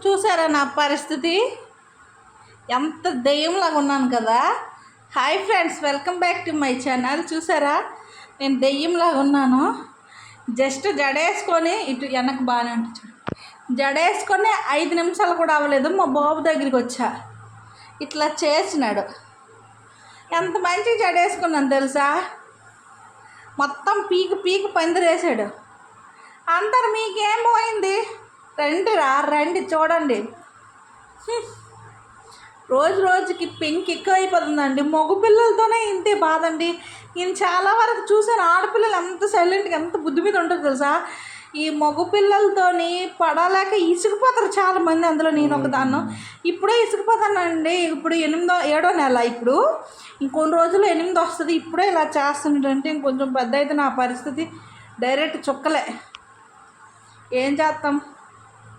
చూసారా నా పరిస్థితి? ఎంత దెయ్యంలాగా ఉన్నాను కదా. Hi friends, welcome back to my channel. చూసారా నేను దెయ్యంలాగా ఉన్నాను. జస్ట్ జడేసుకొని ఇటు వెనక్కి బాగానే ఉంటుంది. జడేసుకొని 5 నిమిషాలు కూడా అవ్వలేదు మా బాబు దగ్గరికి వచ్చా. ఇట్లా చేసినాడు. ఎంత మంచిగా జడేసుకున్నాను తెలుసా. మొత్తం పీకి పందిరేసాడు. అందరు మీకేం పోయింది, రండి చూడండి. రోజు రోజుకి పెంకి ఎక్కువైపోతుందండి. మగ పిల్లలతోనే ఇంతే బాధ అండి. నేను చాలా వరకు చూసాను, ఆడపిల్లలు ఎంత సైలెంట్గా ఎంత బుద్ధి మీద ఉంటుంది తెలుసా. ఈ మగ పిల్లలతోని పడలేక ఇసుకుపోతారు చాలామంది. అందులో నేను ఒకదాన్ని. ఇప్పుడే ఇసుకుపోతానండి. ఇప్పుడు 7వ నెల. ఇప్పుడు ఇంకొన్ని రోజులు 8 వస్తుంది. ఇప్పుడే ఇలా చేస్తుంటే ఇంకొంచెం పెద్ద అయితే నా పరిస్థితి డైరెక్ట్ చుక్కలే. ఏం చేస్తాం.